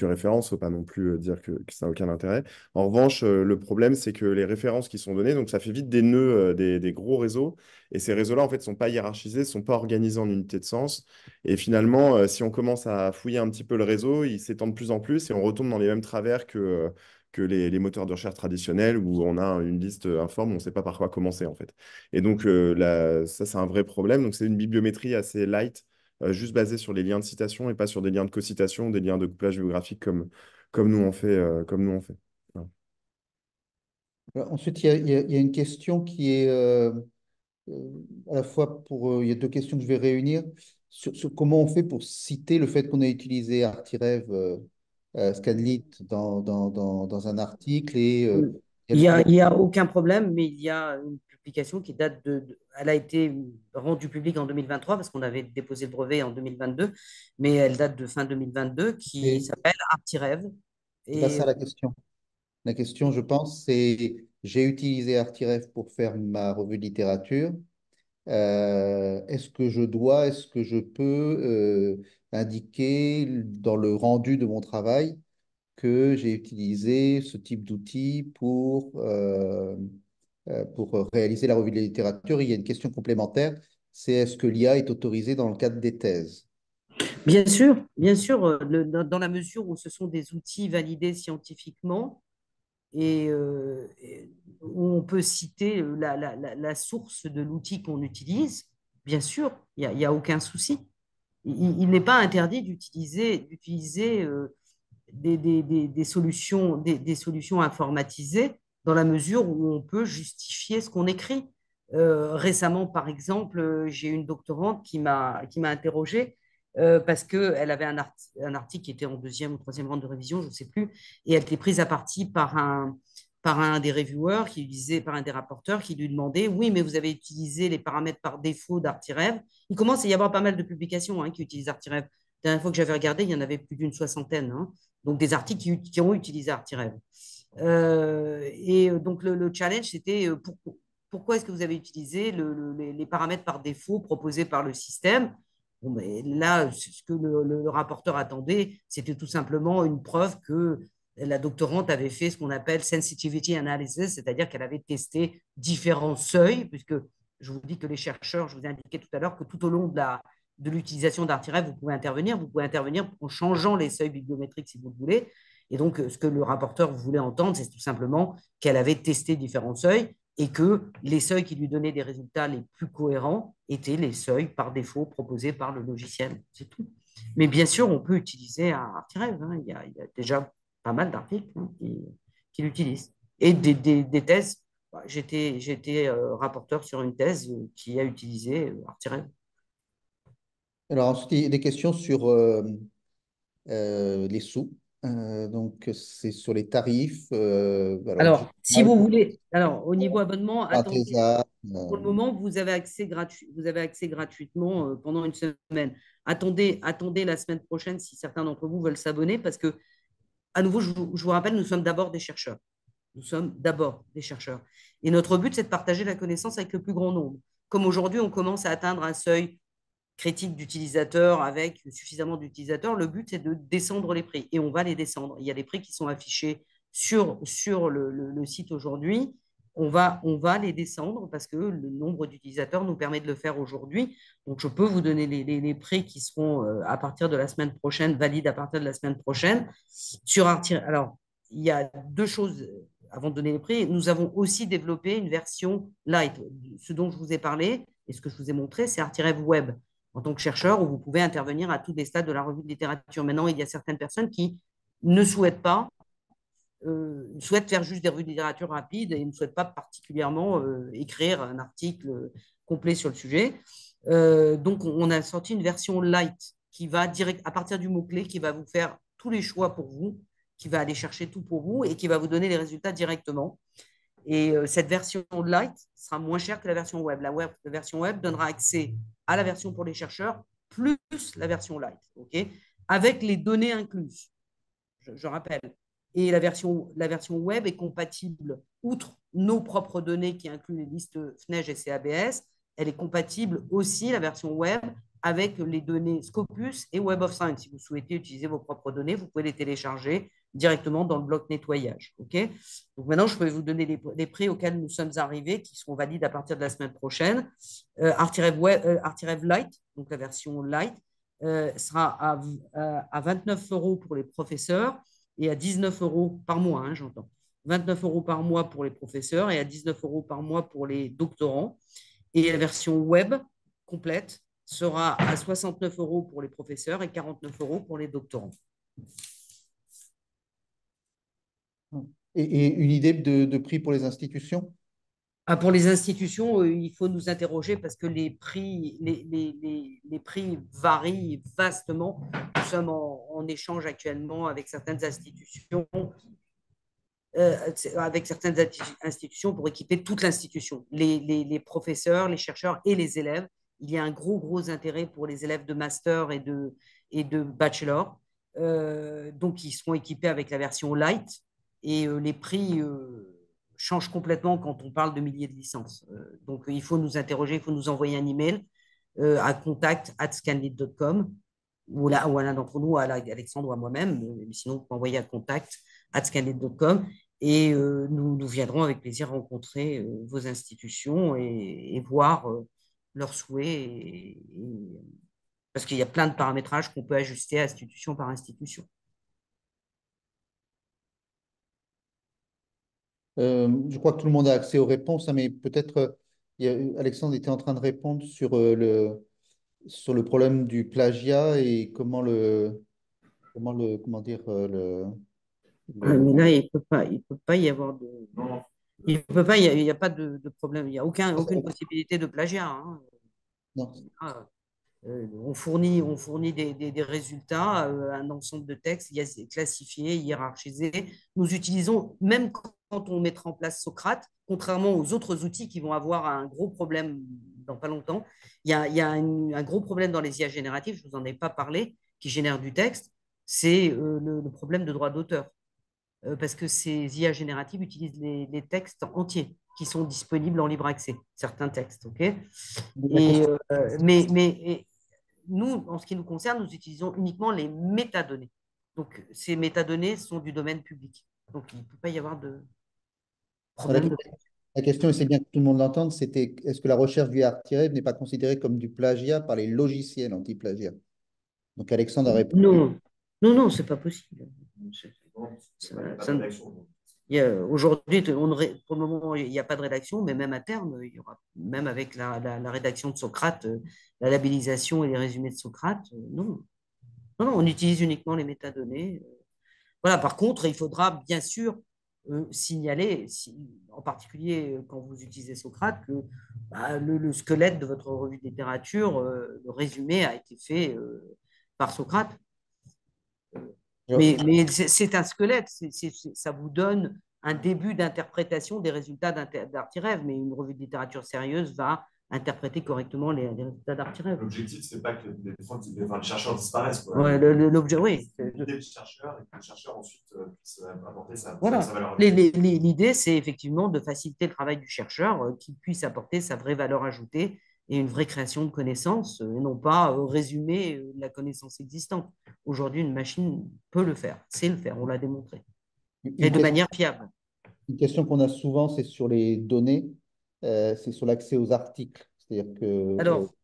Speaker 3: références. Faut pas non plus dire que ça n'a aucun intérêt. En revanche, le problème, c'est que les références qui sont données, donc ça fait vite des nœuds, des gros réseaux. Et ces réseaux-là, en fait, ne sont pas hiérarchisés, ne sont pas organisés en unités de sens. Et finalement, si on commence à fouiller un petit peu le réseau, il s'étend de plus en plus et on retombe dans les mêmes travers que les moteurs de recherche traditionnels où on a une liste informe, on ne sait pas par quoi commencer, en fait. Et donc, ça, c'est un vrai problème. Donc, c'est une bibliométrie assez light, juste basée sur les liens de citation et pas sur des liens de co-citation, des liens de couplage géographique comme nous on fait. Comme nous on fait. Voilà.
Speaker 1: Alors, ensuite, il y a une question qui est à la fois pour. Il y a deux questions que je vais réunir. Sur comment on fait pour citer le fait qu'on a utilisé Artirev Scanlit dans un article et
Speaker 2: Il y a aucun problème, mais il y a une publication qui date elle a été rendue publique en 2023 parce qu'on avait déposé le brevet en 2022, mais elle date de fin 2022 qui
Speaker 1: et
Speaker 2: s'appelle Artirev.
Speaker 1: c'est pas
Speaker 2: Et
Speaker 1: ça la question. La question, je pense, c'est j'ai utilisé Artirev pour faire ma revue de littérature. Est-ce que je peux indiquer dans le rendu de mon travail que j'ai utilisé ce type d'outil pour réaliser la revue de la littérature? Il y a une question complémentaire, c'est est-ce que l'IA est autorisée dans le cadre des thèses?
Speaker 2: bien sûr, dans la mesure où ce sont des outils validés scientifiquement et où on peut citer la source de l'outil qu'on utilise, bien sûr, il y a aucun souci. Il n'est pas interdit d'utiliser des solutions informatisées dans la mesure où on peut justifier ce qu'on écrit. Récemment, par exemple, j'ai une doctorante qui m'a interrogée parce qu'elle avait un article qui était en deuxième ou troisième rang de révision, je ne sais plus, et elle était prise à partie par un des reviewers qui lui disait, par un des rapporteurs qui lui demandait, oui, mais vous avez utilisé les paramètres par défaut d'Artirev. Il commence à y avoir pas mal de publications qui utilisent Artirev. La dernière fois que j'avais regardé, il y en avait plus d'une soixantaine. Donc des articles qui ont utilisé Artirev. Et donc le challenge, c'était pourquoi est-ce que vous avez utilisé les paramètres par défaut proposés par le système? Bon, mais là, ce que le rapporteur attendait, c'était tout simplement une preuve que la doctorante avait fait ce qu'on appelle sensitivity analysis, c'est-à-dire qu'elle avait testé différents seuils, puisque je vous dis que les chercheurs, je vous ai indiqué tout à l'heure que tout au long de l'utilisation d'Artirev, vous pouvez intervenir. Vous pouvez intervenir en changeant les seuils bibliométriques si vous le voulez. Et donc, ce que le rapporteur voulait entendre, c'est tout simplement qu'elle avait testé différents seuils et que les seuils qui lui donnaient des résultats les plus cohérents étaient les seuils par défaut proposés par le logiciel. C'est tout. Mais bien sûr, on peut utiliser Artirev. Il y a déjà pas mal d'articles qui l'utilisent. Et des thèses. J'étais rapporteur sur une thèse qui a utilisé Artirev.
Speaker 1: Alors ensuite, il y a des questions sur les sous. Donc, c'est sur les tarifs. Alors,
Speaker 2: Alors, si vous voulez, alors au niveau abonnement,
Speaker 1: un
Speaker 2: attendez.
Speaker 1: thésard,
Speaker 2: Pour le moment, vous avez accès gratuitement pendant une semaine. Attendez la semaine prochaine si certains d'entre vous veulent s'abonner parce que, à nouveau, je vous rappelle, nous sommes d'abord des chercheurs. Nous sommes d'abord des chercheurs. Et notre but, c'est de partager la connaissance avec le plus grand nombre. Comme aujourd'hui, on commence à atteindre un seuil critique d'utilisateurs avec suffisamment d'utilisateurs, le but, c'est de descendre les prix. Et on va les descendre. Il y a des prix qui sont affichés sur le site aujourd'hui. On va les descendre parce que le nombre d'utilisateurs nous permet de le faire aujourd'hui. Donc, je peux vous donner les prix qui seront à partir de la semaine prochaine, valides à partir de la semaine prochaine. Alors, il y a deux choses avant de donner les prix. Nous avons aussi développé une version light. Ce dont je vous ai parlé et ce que je vous ai montré, c'est Artirev Web en tant que chercheur où vous pouvez intervenir à tous les stades de la revue de littérature. Maintenant, il y a certaines personnes qui ne souhaite pas, souhaite faire juste des revues de littérature rapides et ne souhaite pas particulièrement écrire un article complet sur le sujet. Donc, on a sorti une version light qui va direct, à partir du mot-clé, qui va vous faire tous les choix pour vous, qui va aller chercher tout pour vous et qui va vous donner les résultats directement. Et cette version light sera moins chère que la version web. La version web donnera accès à la version pour les chercheurs plus la version light, ok, avec les données incluses, je rappelle. Et la version web est compatible, outre nos propres données qui incluent les listes FNEJ et CABS, elle est compatible aussi, la version web, avec les données Scopus et Web of Science. Si vous souhaitez utiliser vos propres données, vous pouvez les télécharger directement dans le bloc nettoyage. Okay, donc maintenant, je peux vous donner les prix auxquels nous sommes arrivés, qui seront valides à partir de la semaine prochaine. Artirev Lite, donc la version Lite, sera à 29 euros pour les professeurs et à 19 euros par mois, hein, j'entends. 29 euros par mois pour les professeurs et à 19 euros par mois pour les doctorants. Et la version web complète sera à 69 euros pour les professeurs et 49 euros pour les doctorants.
Speaker 1: Et une idée de prix pour les institutions?
Speaker 2: Pour les institutions, il faut nous interroger parce que les prix varient vastement. Nous sommes en échange actuellement avec certaines institutions pour équiper toute l'institution, les professeurs, les chercheurs et les élèves. Il y a un gros intérêt pour les élèves de master et de bachelor. Donc, ils seront équipés avec la version light et les prix changent complètement quand on parle de milliers de licences. Donc, il faut nous interroger, il faut nous envoyer un email à contact@scanlit.com ou à l'un d'entre nous, à Alexandre ou à moi-même, mais sinon, vous pouvez envoyer à contact@scanlit.com et nous viendrons avec plaisir rencontrer vos institutions et voir leurs souhaits. Parce qu'il y a plein de paramétrages qu'on peut ajuster institution par institution.
Speaker 1: Je crois que tout le monde a accès aux réponses, hein, mais peut-être Alexandre était en train de répondre sur le problème du plagiat et comment dire,
Speaker 2: Mais là, il peut pas y avoir de.
Speaker 3: Non,
Speaker 2: Il peut pas, il y a pas de problème. Il n'y a aucune possibilité de plagiat. Hein.
Speaker 1: non.
Speaker 2: Ah, on fournit des résultats, un ensemble de textes classifiés, hiérarchisés. Nous utilisons, même quand on mettra en place Socrate, contrairement aux autres outils qui vont avoir un gros problème dans pas longtemps, il y a un gros problème dans les IA génératives, je ne vous en ai pas parlé, qui génèrent du texte, c'est le problème de droit d'auteur. Parce que ces IA génératives utilisent les textes entiers qui sont disponibles en libre accès, certains textes. Okay, mais nous, en ce qui nous concerne, nous utilisons uniquement les métadonnées. Donc, ces métadonnées sont du domaine public. Donc, il ne peut pas y avoir de problème.
Speaker 1: La question, et c'est bien que tout le monde l'entende, c'était est-ce que la recherche du Artirev n'est pas considérée comme du plagiat par les logiciels anti-plagiat? Donc Alexandre a répondu.
Speaker 2: Non, c'est pas possible. Aujourd'hui, pour le moment, il n'y a pas de rédaction, mais même à terme, il y aura, même avec la rédaction de Socrate, la labellisation et les résumés de Socrate, non. On utilise uniquement les métadonnées. Voilà, par contre, il faudra bien sûr signaler, en particulier quand vous utilisez Socrate, que le squelette de votre revue de littérature, le résumé a été fait par Socrate. Mais c'est un squelette, ça vous donne un début d'interprétation des résultats d'Artirev, mais une revue de littérature sérieuse va interpréter correctement les résultats d'Artirev.
Speaker 3: L'objectif, c'est pas que les chercheurs disparaissent.
Speaker 2: Ouais, l'objet, oui.
Speaker 3: L'idée du chercheur et que le chercheur ensuite puisse apporter sa valeur
Speaker 2: ajoutée. L'idée, c'est effectivement de faciliter le travail du chercheur, qu'il puisse apporter sa vraie valeur ajoutée et une vraie création de connaissances, et non pas résumer la connaissance existante. Aujourd'hui, une machine peut le faire, sait le faire, on l'a démontré, et de manière fiable.
Speaker 1: Une question qu'on a souvent, c'est sur les données, c'est sur l'accès aux articles. C'est-à-dire que,
Speaker 2: alors,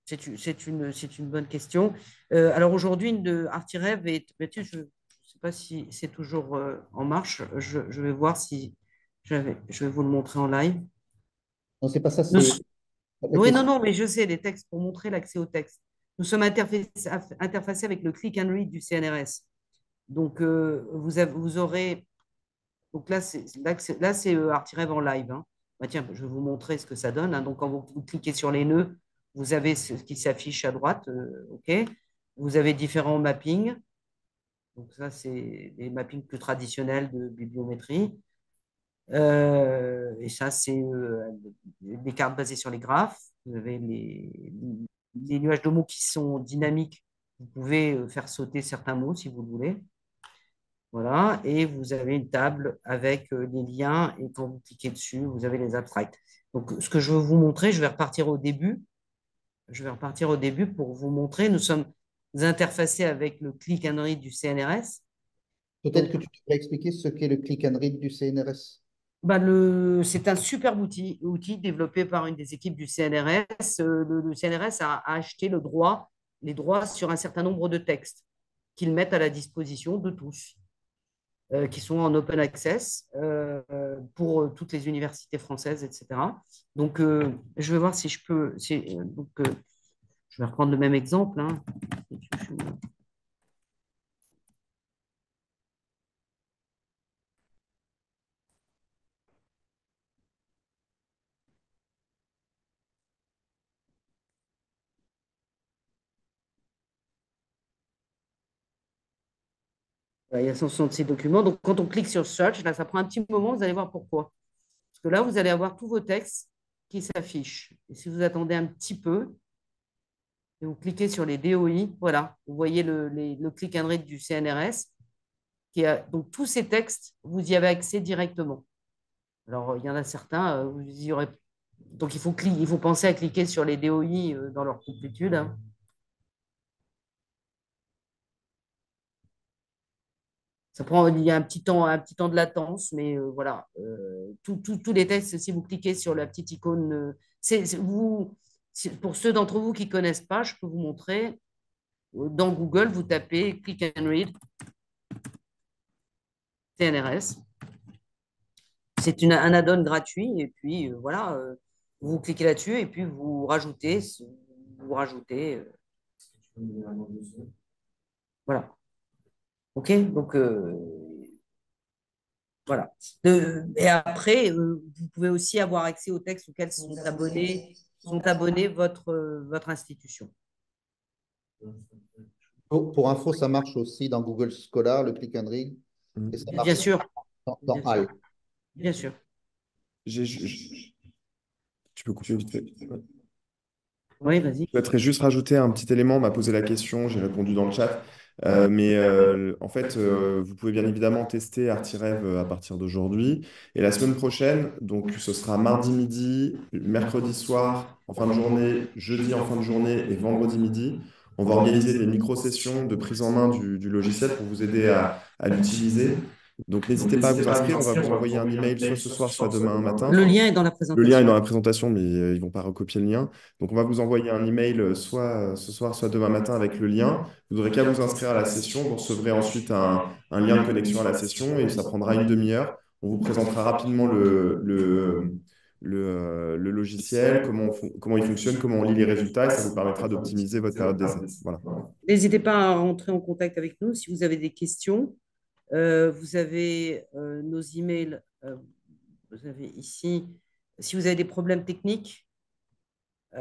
Speaker 2: c'est une bonne question. Alors aujourd'hui, Artirev est, je ne sais pas si c'est toujours en marche, je vais voir si je vais vous le montrer en live.
Speaker 1: Non, c'est pas ça.
Speaker 2: Oui, non, mais je sais, les textes, pour montrer l'accès aux textes. Nous sommes interfacés avec le click and read du CNRS. Donc, vous aurez. Donc là, c'est Artireb en live, hein. Bah, tiens, je vais vous montrer ce que ça donne, hein. Donc, quand vous cliquez sur les nœuds, vous avez ce qui s'affiche à droite. OK. Vous avez différents mappings. Donc, ça, c'est des mappings plus traditionnels de bibliométrie. Et ça, c'est des cartes basées sur les graphes. Vous avez les nuages de mots qui sont dynamiques. Vous pouvez faire sauter certains mots si vous le voulez. Voilà, et vous avez une table avec les liens, et quand vous cliquez dessus, vous avez les abstracts. Donc, ce que je veux vous montrer, je vais repartir au début. Je vais repartir au début pour vous montrer. Nous sommes interfacés avec le click and read du CNRS.
Speaker 1: Peut-être que tu pourrais expliquer ce qu'est le click and read du CNRS.
Speaker 2: Bah, c'est un superbe outil développé par une des équipes du CNRS. Le CNRS a acheté les droits sur un certain nombre de textes qu'ils mettent à la disposition de tous, qui sont en open access pour toutes les universités françaises, etc. Donc, je vais voir si je peux. Je vais reprendre le même exemple, hein. Voilà, il y a 166 documents. Donc, quand on clique sur Search, là, ça prend un petit moment, vous allez voir pourquoi. Parce que là, vous allez avoir tous vos textes qui s'affichent. Et si vous attendez un petit peu, et vous cliquez sur les DOI, voilà, vous voyez le click and read du CNRS. Donc, tous ces textes, vous y avez accès directement. Alors, il y en a certains, vous y aurez. Donc, il faut penser à cliquer sur les DOI dans leur complétude, hein. Il y a un petit temps de latence, mais voilà. Tous les textes, si vous cliquez sur la petite icône, pour ceux d'entre vous qui ne connaissent pas, je peux vous montrer. Dans Google, vous tapez Click and Read CNRS. C'est un add-on gratuit, et puis voilà, vous cliquez là-dessus, et puis vous rajoutez. Voilà. OK? Donc, voilà. Et après, vous pouvez aussi avoir accès aux textes auxquels sont abonnés votre institution.
Speaker 1: Pour info, ça marche aussi dans Google Scholar, le click and read, et ça
Speaker 2: Bien
Speaker 1: marche
Speaker 2: sûr,
Speaker 1: dans
Speaker 2: bien sûr,
Speaker 1: HAL.
Speaker 2: bien sûr.
Speaker 4: Tu peux couper vite fait.
Speaker 2: Oui, vas-y.
Speaker 4: Je souhaiterais juste rajouter un petit élément. On m'a posé la question, j'ai répondu dans le chat. En fait, vous pouvez bien évidemment tester ArtiRev à partir d'aujourd'hui. Et la semaine prochaine, donc ce sera mardi midi, mercredi soir en fin de journée, jeudi en fin de journée et vendredi midi. On va organiser des micro-sessions de prise en main du logiciel pour vous aider à l'utiliser. Donc n'hésitez pas à vous inscrire. On va vous envoyer un email soit ce soir, soit demain matin.
Speaker 2: Le lien est dans la
Speaker 4: Le lien est dans
Speaker 2: présentation.
Speaker 4: la présentation, mais ils ne vont pas recopier le lien. Donc, on va vous envoyer un email soit ce soir, soit demain matin avec le lien. Vous n'aurez qu'à vous inscrire à la session. Vous recevrez ensuite un lien de connexion à la session et ça prendra une demi-heure. On vous présentera rapidement le logiciel, comment il fonctionne, comment on lit les résultats et ça vous permettra d'optimiser votre période d'essai. Voilà.
Speaker 2: N'hésitez pas à rentrer en contact avec nous si vous avez des questions. Vous avez nos emails, vous avez ici. Si vous avez des problèmes techniques pour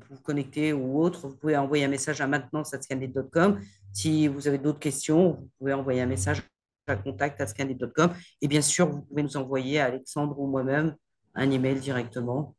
Speaker 2: vous connecter ou autre, vous pouvez envoyer un message à maintenance@scanlit.com. Si vous avez d'autres questions, vous pouvez envoyer un message à contact@scanlit.com. Et bien sûr, vous pouvez nous envoyer à Alexandre ou moi-même un email directement